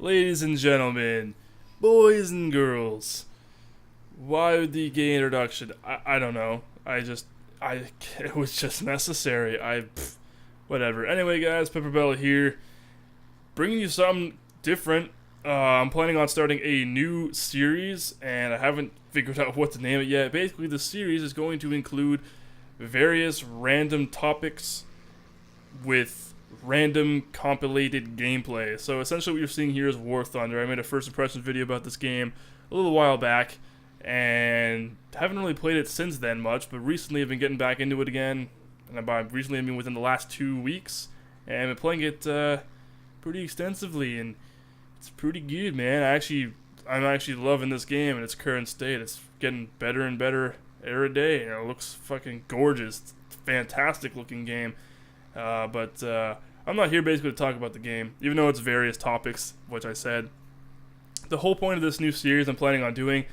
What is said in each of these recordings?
Ladies and gentlemen, boys and girls, why the gay introduction? I don't know. It was just necessary. Whatever. Anyway, guys, PepperBelly here, bringing you something different. I'm planning on starting a new series, and I haven't figured out what to name it yet. Basically, the series is going to include various random topics with random compilated gameplay. So essentially what you're seeing here is War Thunder. I made a first impressions video about this game a little while back, and haven't really played it since then much, but recently I've been getting back into it again, and by recently I mean within the last 2 weeks, and I've been playing it pretty extensively, and it's pretty good, man. I'm actually loving this game in its current state. It's getting better and better every day. It looks fucking gorgeous. It's a fantastic looking game. But I'm not here basically to talk about the game, even though it's various topics, which I said. The whole point of this new series I'm planning on doing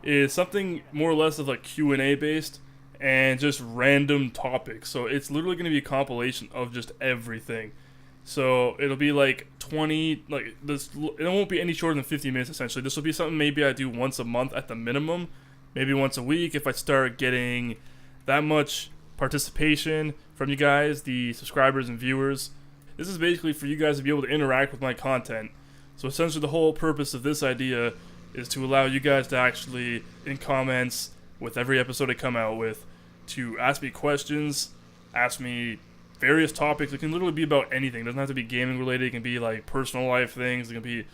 is something more or less of like Q&A based and just random topics. So it's literally going to be a compilation of just everything. So it'll be like 20, like this. It won't be any shorter than 50 minutes essentially. This will be something maybe I do once a month at the minimum, maybe once a week if I start getting that much participation from you guys, the subscribers and viewers. This is basically for you guys to be able to interact with my content. So essentially the whole purpose of this idea is to allow you guys to actually, in comments with every episode I come out with, to ask me questions, ask me various topics. It can literally be about anything. It doesn't have to be gaming related. It can be like personal life things. It can be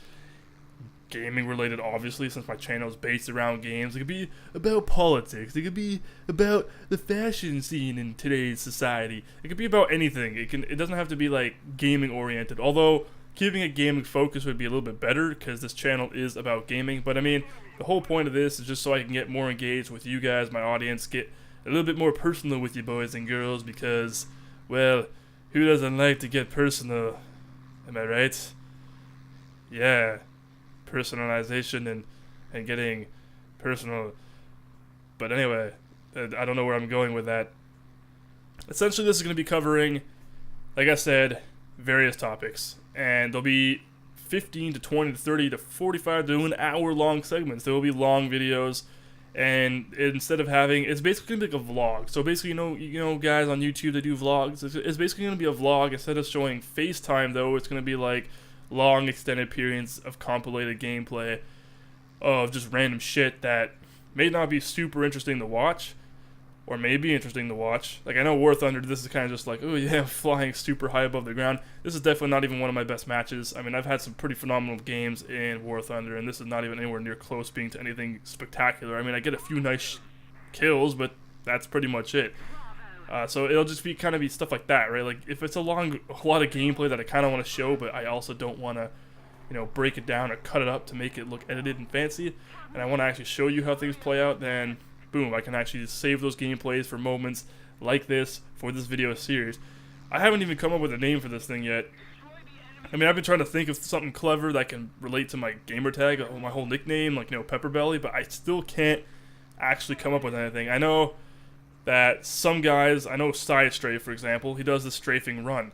gaming related, obviously, since my channel is based around games. It could be about politics. It could be about the fashion scene in today's society. It could be about anything. It doesn't have to be like gaming oriented. Although keeping a gaming focus would be a little bit better because this channel is about gaming. But I mean, the whole point of this is just so I can get more engaged with you guys, my audience, get a little bit more personal with you boys and girls, because, well, who doesn't like to get personal? Am I right? Yeah. Personalization and getting personal. But anyway, I don't know where I'm going with that. Essentially, this is going to be covering, like I said, various topics. And there'll be 15 to 20 to 30 to 45 to an hour long segments. There will be long videos. And instead of having, it's basically going to be like a vlog. So basically, you know, guys on YouTube that do vlogs, it's basically going to be a vlog. Instead of showing FaceTime, though, it's going to be like long extended periods of compilated gameplay of just random shit that may not be super interesting to watch, or may be interesting to watch. Like, I know War Thunder, this is kind of just like, oh yeah, flying super high above the ground. This is definitely not even one of my best matches. I mean, I've had some pretty phenomenal games in War Thunder, and this is not even anywhere near close being to anything spectacular. I mean, I get a few nice kills, but that's pretty much it. So it'll just be kind of be stuff like that, right? Like, if it's a lot of gameplay that I kind of want to show, but I also don't want to, break it down or cut it up to make it look edited and fancy, and I want to actually show you how things play out, then boom, I can actually save those gameplays for moments like this for this video series. I haven't even come up with a name for this thing yet. I mean, I've been trying to think of something clever that can relate to my gamer tag, or my whole nickname, like, PepperBelly, but I still can't actually come up with anything. I know that some guys, I know Side Strafe, for example, he does the strafing run.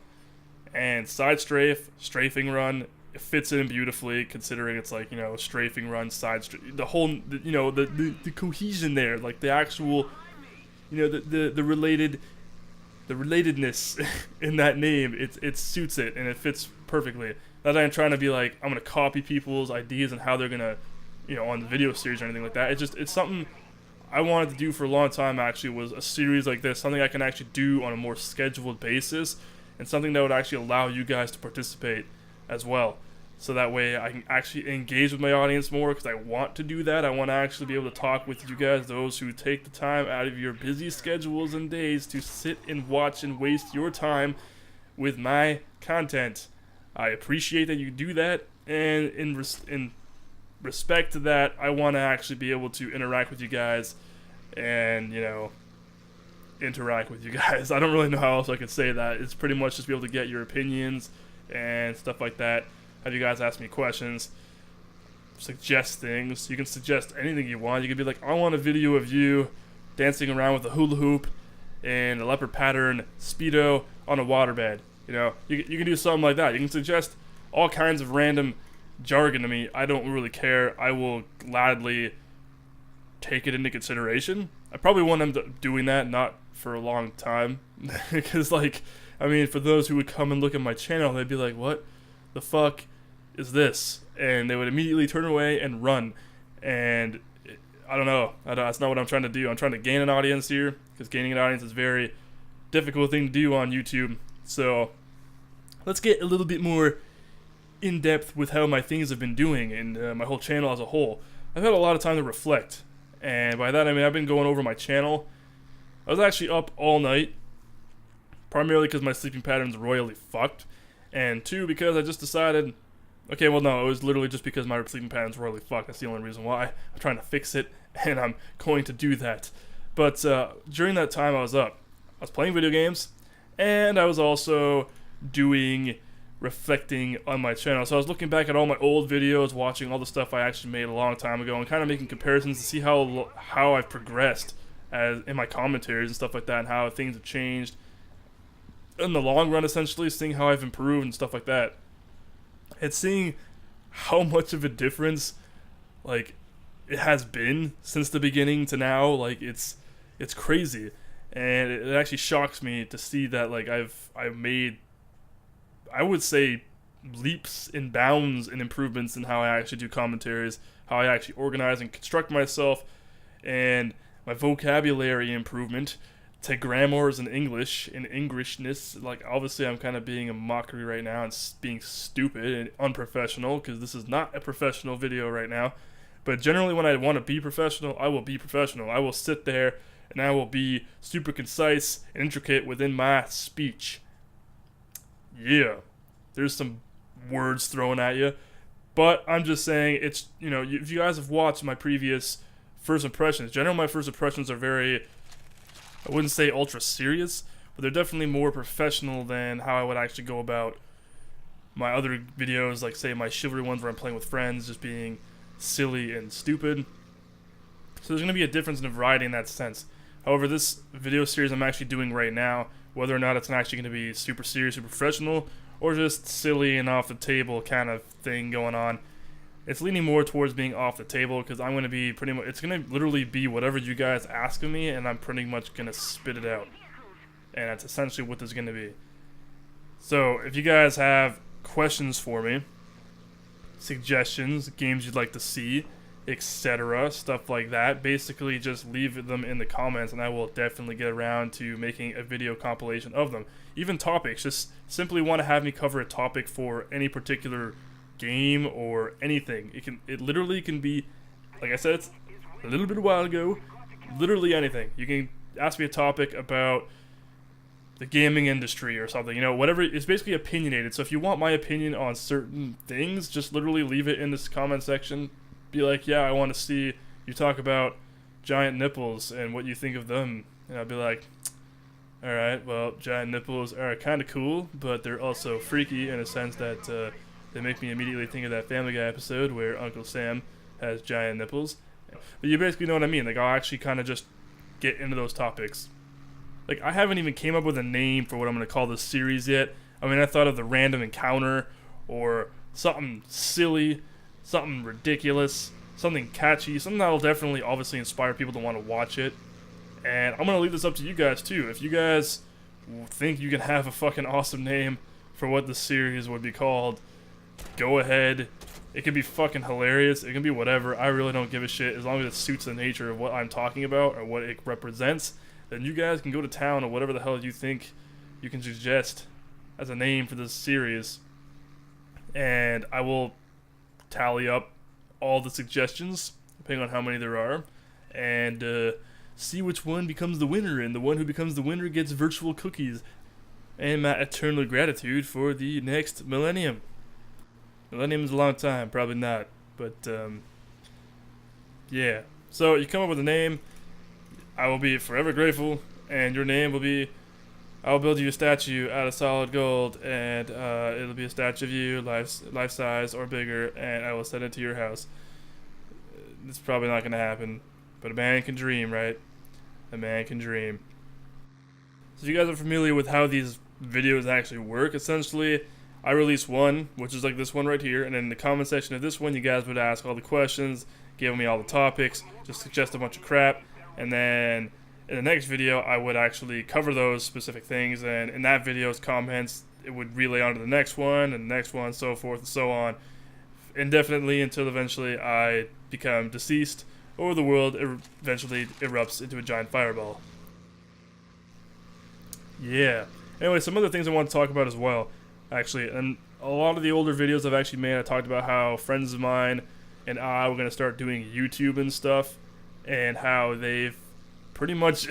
And Side Strafe, strafing run, it fits in beautifully, considering it's like, strafing run, side strafe, the whole, the cohesion there, like the actual, the relatedness in that name, it suits it, and it fits perfectly. Not that I'm trying to be like, I'm going to copy people's ideas and how they're going to, on the video series or anything like that. It's something I wanted to do for a long time, actually, was a series like this, something I can actually do on a more scheduled basis, and something that would actually allow you guys to participate as well. So that way I can actually engage with my audience more, because I want to do that. I want to actually be able to talk with you guys, those who take the time out of your busy schedules and days to sit and watch and waste your time with my content. I appreciate that you do that, and in respect to that, I want to actually be able to interact with you guys and, interact with you guys. I don't really know how else I could say that. It's pretty much just be able to get your opinions and stuff like that. Have you guys ask me questions, suggest things. You can suggest anything you want. You can be like, I want a video of you dancing around with a hula hoop and a leopard pattern Speedo on a waterbed. You can do something like that. You can suggest all kinds of random jargon to me, I don't really care. I will gladly take it into consideration. I probably won't end up doing that, not for a long time. Because, like, I mean, for those who would come and look at my channel, they'd be like, what the fuck is this? And they would immediately turn away and run. And I don't know. That's not what I'm trying to do. I'm trying to gain an audience here, because gaining an audience is a very difficult thing to do on YouTube. So let's get a little bit more in depth with how my things have been doing and my whole channel as a whole. I've had a lot of time to reflect, and by that I mean I've been going over my channel. I was actually up all night, primarily because my sleeping pattern's royally fucked, and two, because I just decided, okay, well no, it was literally just because my sleeping pattern's royally fucked. That's the only reason why. I'm trying to fix it, and I'm going to do that. But during that time I was up, I was playing video games, and I was also reflecting on my channel. So I was looking back at all my old videos, watching all the stuff I actually made a long time ago, and kind of making comparisons to see how I've progressed as in my commentaries and stuff like that, and how things have changed in the long run, essentially, seeing how I've improved and stuff like that. And seeing how much of a difference, like, it has been since the beginning to now. Like, it's crazy. And it actually shocks me to see that, like, I've made, I would say, leaps and bounds and improvements in how I actually do commentaries, how I actually organize and construct myself, and my vocabulary improvement to grammars and English and Englishness. Like, obviously I'm kind of being a mockery right now and being stupid and unprofessional, because this is not a professional video right now. But generally when I want to be professional, I will be professional. I will sit there and I will be super concise and intricate within my speech. Yeah, there's some words thrown at you, but I'm just saying, it's, you know, if you guys have watched my previous first impressions, generally my first impressions are very, I wouldn't say ultra serious, but they're definitely more professional than how I would actually go about my other videos, like say my chivalry ones where I'm playing with friends, just being silly and stupid. So there's going to be a difference in a variety in that sense. However, this video series I'm actually doing right now, whether or not it's actually going to be super serious or professional, or just silly and off the table kind of thing going on, it's leaning more towards being off the table, because I'm going to be pretty much, it's going to literally be whatever you guys ask of me, and I'm pretty much going to spit it out. And that's essentially what this is going to be. So if you guys have questions for me, suggestions, games you'd like to see, etc., stuff like that, basically just leave them in the comments, and I will definitely get around to making a video compilation of them. Even topics, just simply want to have me cover a topic for any particular game or anything. It literally can be, like I said a little bit a while ago, literally anything. You can ask me a topic about the gaming industry or something, you know, whatever. It's basically opinionated. So if you want my opinion on certain things, just literally leave it in this comment section. Be like, yeah, I want to see you talk about giant nipples and what you think of them. And I'll be like, alright, well, giant nipples are kind of cool, but they're also freaky in a sense that they make me immediately think of that Family Guy episode where Uncle Sam has giant nipples. But you basically know what I mean. Like, I'll actually kind of just get into those topics. Like, I haven't even came up with a name for what I'm going to call this series yet. I mean, I thought of the random encounter, or something silly, something ridiculous, something catchy, something that'll definitely obviously inspire people to want to watch it. And I'm going to leave this up to you guys too. If you guys think you can have a fucking awesome name for what the series would be called, go ahead. It can be fucking hilarious. It can be whatever. I really don't give a shit. As long as it suits the nature of what I'm talking about or what it represents, then you guys can go to town or whatever the hell you think you can suggest as a name for this series. And I will tally up all the suggestions, depending on how many there are, and see which one becomes the winner. And the one who becomes the winner gets virtual cookies and my eternal gratitude for the next millennium. Millennium's a long time, probably not, but yeah. So you come up with a name, I will be forever grateful, and your name will be, I'll build you a statue out of solid gold, and it'll be a statue of you, life size or bigger, and I will send it to your house. It's probably not going to happen, but a man can dream, right? A man can dream. So if you guys are familiar with how these videos actually work, essentially, I release one, which is like this one right here, and in the comment section of this one, you guys would ask all the questions, give me all the topics, just suggest a bunch of crap, and then in the next video, I would actually cover those specific things, and in that video's comments, it would relay on to the next one, and the next one, so forth and so on, indefinitely until eventually I become deceased, or the world eventually erupts into a giant fireball. Yeah. Anyway, some other things I want to talk about as well, actually, and a lot of the older videos I've actually made, I talked about how friends of mine and I were going to start doing YouTube and stuff, and how they've pretty much,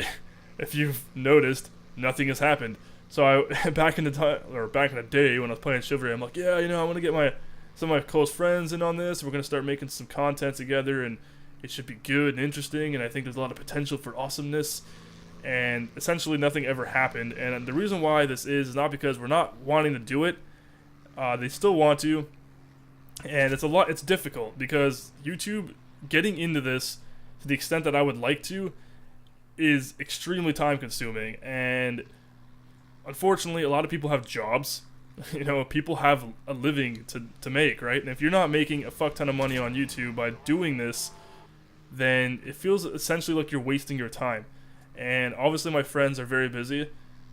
if you've noticed, nothing has happened. So back in the day when I was playing Chivalry, I'm like, yeah, you know, I want to get some of my close friends in on this. We're going to start making some content together, and it should be good and interesting, and I think there's a lot of potential for awesomeness. And essentially nothing ever happened. And the reason why this is not because we're not wanting to do it. They still want to. And it's difficult because YouTube, getting into this to the extent that I would like to, is extremely time consuming. And unfortunately, a lot of people have jobs. You know, people have a living to make, right? And if you're not making a fuck ton of money on YouTube by doing this, then it feels essentially like you're wasting your time. And obviously my friends are very busy,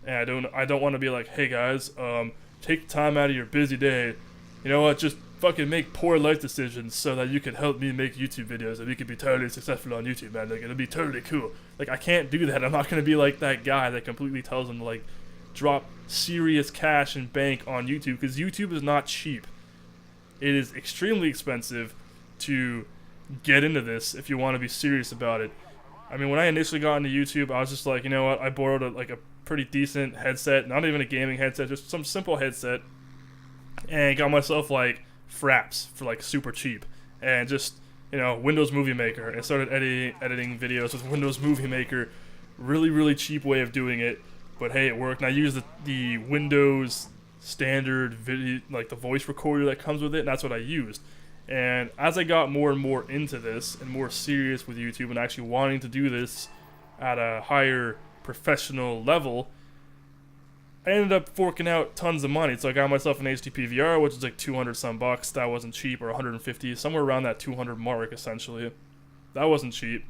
and I don't want to be like, hey guys, take time out of your busy day, you know what, just fucking make poor life decisions so that you can help me make YouTube videos and we can be totally successful on YouTube, man. Like, it'll be totally cool. Like, I can't do that. I'm not going to be like that guy that completely tells them to, like, drop serious cash and bank on YouTube, because YouTube is not cheap. It is extremely expensive to get into this if you want to be serious about it. I mean, when I initially got into YouTube, I was just like, you know what, I borrowed a pretty decent headset, not even a gaming headset, just some simple headset, and got myself, like, fraps for, like, super cheap, and just, you know, Windows Movie Maker, and started editing videos with Windows Movie Maker. Really, really cheap way of doing it, but hey, it worked, and I used the Windows standard video, like, the voice recorder that comes with it, and that's what I used. And as I got more and more into this and more serious with YouTube and actually wanting to do this at a higher professional level, I ended up forking out tons of money. So I got myself an HD PVR, which is like 200 some bucks. That wasn't cheap, or 150, somewhere around that 200 mark essentially. That wasn't cheap.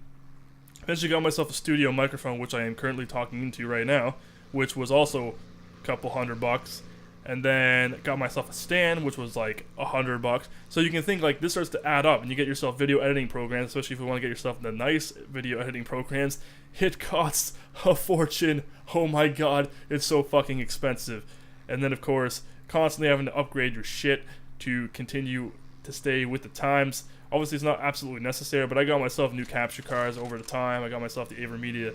Eventually got myself a studio microphone, which I am currently talking into right now, which was also a couple $100. And then got myself a stand, which was like $100. So you can think, like, this starts to add up, and you get yourself video editing programs, especially if you want to get yourself the nice video editing programs. It costs a fortune. Oh my god, it's so fucking expensive. And then, of course, constantly having to upgrade your shit to continue to stay with the times. Obviously, it's not absolutely necessary, but I got myself new capture cards over the time. I got myself the AverMedia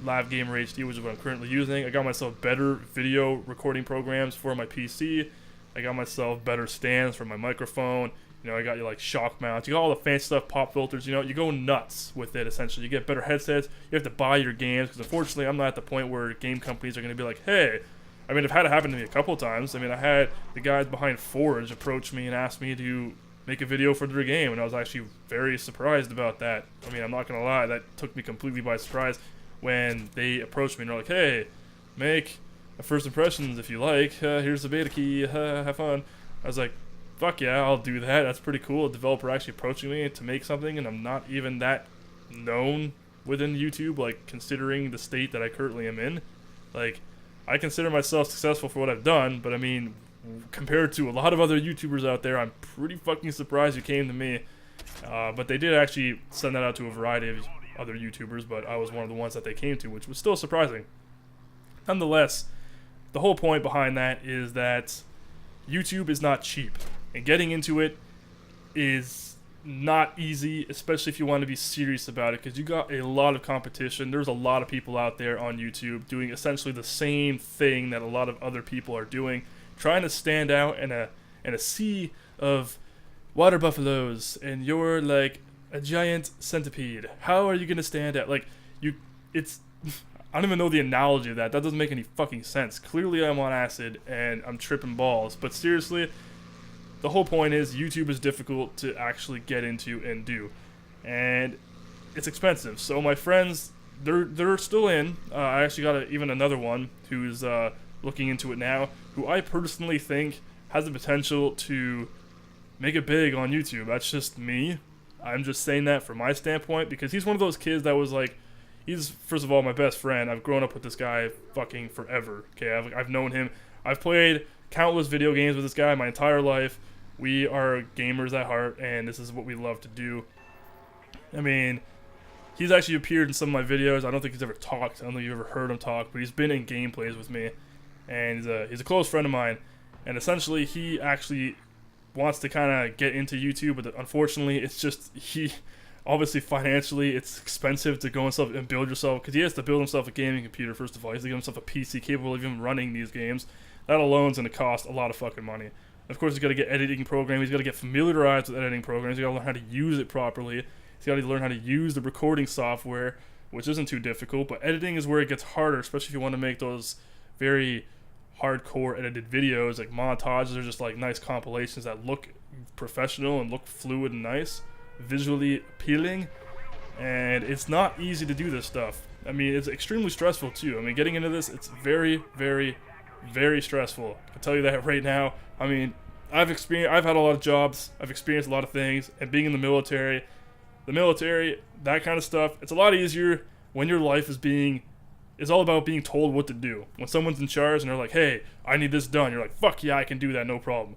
Live Gamer HD, which is what I'm currently using. I got myself better video recording programs for my PC. I got myself better stands for my microphone. You know, I got you like shock mounts. You got all the fancy stuff, pop filters. You know, you go nuts with it essentially. You get better headsets. You have to buy your games, because unfortunately I'm not at the point where game companies are going to be like, hey, I mean, I've had it happen to me a couple of times. I mean, I had the guys behind Forge approach me and ask me to make a video for their game, and I was actually very surprised about that. I mean, I'm not going to lie, that took me completely by surprise when they approached me and they're like, hey, make a first impressions if you like, here's the beta key, have fun. I was like, fuck yeah, I'll do that. That's pretty cool. A developer actually approaching me to make something, and I'm not even that known within YouTube, like, considering the state that I currently am in. Like, I consider myself successful for what I've done, but I mean, compared to a lot of other YouTubers out there, I'm pretty fucking surprised you came to me. But they did actually send that out to a variety of other YouTubers, but I was one of the ones that they came to, which was still surprising. Nonetheless, the whole point behind that is that YouTube is not cheap, and getting into it is not easy, especially if you want to be serious about it, because you got a lot of competition. There's a lot of people out there on YouTube doing essentially the same thing that a lot of other people are doing, trying to stand out in a sea of water buffaloes, and you're like a giant centipede. How are you gonna stand out? Like, I don't even know the analogy of that. That doesn't make any fucking sense. Clearly I'm on acid and I'm tripping balls. But seriously, the whole point is YouTube is difficult to actually get into and do. And it's expensive. So my friends, they're still in. I actually got even another one who's looking into it now, who I personally think has the potential to make it big on YouTube. That's just me. I'm just saying that from my standpoint because he's one of those kids that was like, he's first of all my best friend. I've grown up with this guy fucking forever. Okay, I've known him. I've played countless video games with this guy my entire life. We are gamers at heart, and this is what we love to do. I mean, he's actually appeared in some of my videos. I don't think he's ever talked. I don't think you've ever heard him talk, but he's been in gameplays with me, and he's a close friend of mine. And essentially, he actually wants to kind of get into YouTube, but unfortunately, it's just obviously financially, it's expensive to go and build yourself, because he has to build himself a gaming computer first of all. He has to get himself a PC capable of even running these games. That alone is going to cost a lot of fucking money. Of course, he's got to get editing programs. He's got to get familiarized with editing programs. He's got to learn how to use it properly. He's got to learn how to use the recording software, which isn't too difficult. But editing is where it gets harder, especially if you want to make those very hardcore edited videos. Like montages are just like nice compilations that look professional and look fluid and nice, visually appealing. And it's not easy to do this stuff. I mean, it's extremely stressful too. I mean, getting into this, it's very, very, very stressful. I can tell you that right now. I mean, I've had a lot of jobs, I've experienced a lot of things, and being in the military, that kind of stuff, it's a lot easier when your life is all about being told what to do. When someone's in charge and they're like, hey, I need this done, you're like, fuck yeah, I can do that, no problem.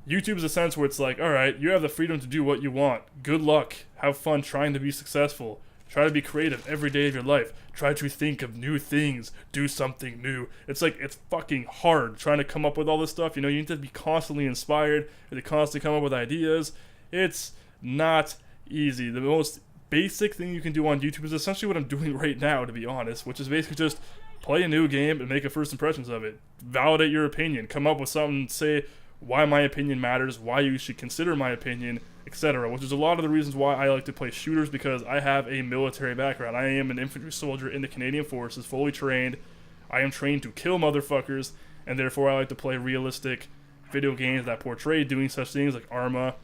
YouTube is a sense where it's like, alright, you have the freedom to do what you want. Good luck. Have fun trying to be successful. Try to be creative every day of your life. Try to think of new things. Do something new. It's like, it's fucking hard trying to come up with all this stuff. You know, you need to be constantly inspired. You need to constantly come up with ideas. It's not easy. The most basic thing you can do on YouTube is essentially what I'm doing right now, to be honest, which is basically just play a new game and make a first impressions of it. Validate your opinion. Come up with something, say why my opinion matters, why you should consider my opinion, etc. Which is a lot of the reasons why I like to play shooters, because I have a military background. I am an infantry soldier in the Canadian Forces, fully trained. I am trained to kill motherfuckers, and therefore I like to play realistic video games that portray doing such things like Arma,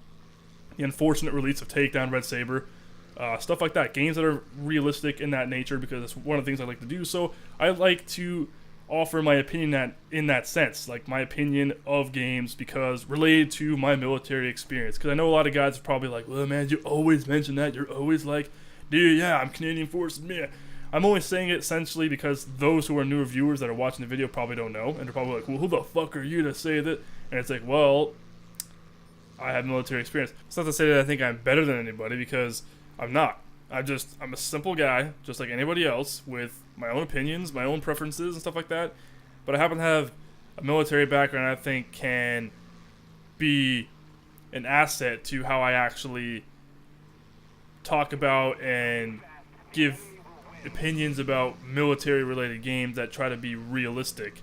the unfortunate release of Takedown Red Saber, stuff like that. Games that are realistic in that nature, because it's one of the things I like to do. So I like to offer my opinion in that sense, like my opinion of games, because related to my military experience. Because I know a lot of guys are probably like, well, man, you always mention that. You're always like, dude, yeah, I'm Canadian Forces, man. I'm only saying it essentially because those who are newer viewers that are watching the video probably don't know, and they're probably like, well, who the fuck are you to say that? And it's like, well, I have military experience. It's not to say that I think I'm better than anybody, because I'm not. I'm a simple guy, just like anybody else, with my own opinions, my own preferences, and stuff like that. But I happen to have a military background I think can be an asset to how I actually talk about and give opinions about military-related games that try to be realistic.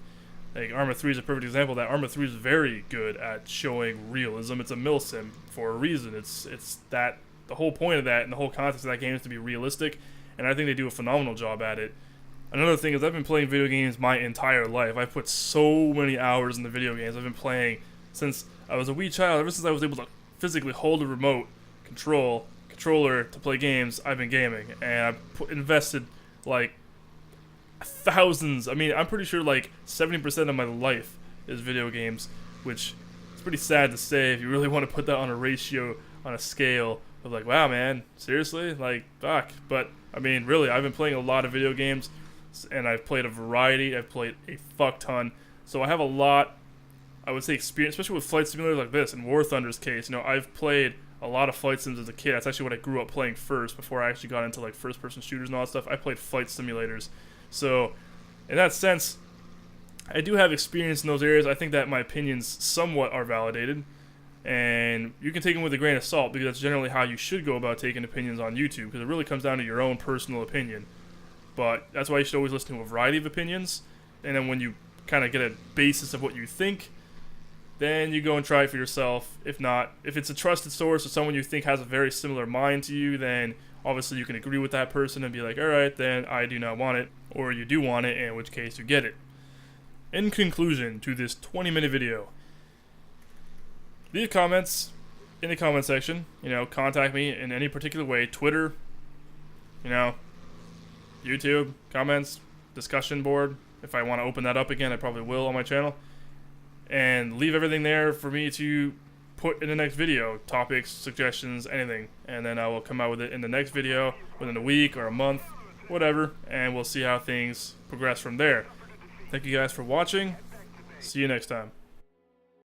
Like Arma 3 is a perfect example of that. Arma 3 is very good at showing realism. It's a milsim for a reason. It's that. The whole point of that and the whole context of that game is to be realistic, and I think they do a phenomenal job at it. Another thing is I've been playing video games my entire life. I've put so many hours in the video games. I've been playing since I was a wee child. Ever since I was able to physically hold a remote controller to play games, I've been gaming, and I've invested like thousands. I mean, I'm pretty sure like 70% of my life is video games, which is pretty sad to say if you really want to put that on a ratio, on a scale. Of like, wow, man, seriously? Like, fuck. But, I mean, really, I've been playing a lot of video games, and I've played a variety. I've played a fuck ton. So I have a lot, I would say, experience, especially with flight simulators like this. In War Thunder's case, you know, I've played a lot of flight sims as a kid. That's actually what I grew up playing first, before I actually got into, like, first-person shooters and all that stuff. I played flight simulators. So, in that sense, I do have experience in those areas. I think that my opinions somewhat are validated. And you can take them with a grain of salt, because that's generally how you should go about taking opinions on YouTube, because it really comes down to your own personal opinion. But that's why you should always listen to a variety of opinions, and then when you kind of get a basis of what you think, then you go and try it for yourself. If not, if it's a trusted source or someone you think has a very similar mind to you, then obviously you can agree with that person and be like, alright, then I do not want it, or you do want it, in which case you get it. In conclusion to this 20-minute video, leave comments in the comment section. You know, contact me in any particular way. Twitter, you know, YouTube, comments, discussion board. If I want to open that up again, I probably will on my channel. and leave everything there for me to put in the next video. Topics, suggestions, anything. And then I will come out with it in the next video within a week or a month, whatever, and we'll see how things progress from there. Thank you guys for watching. See you next time.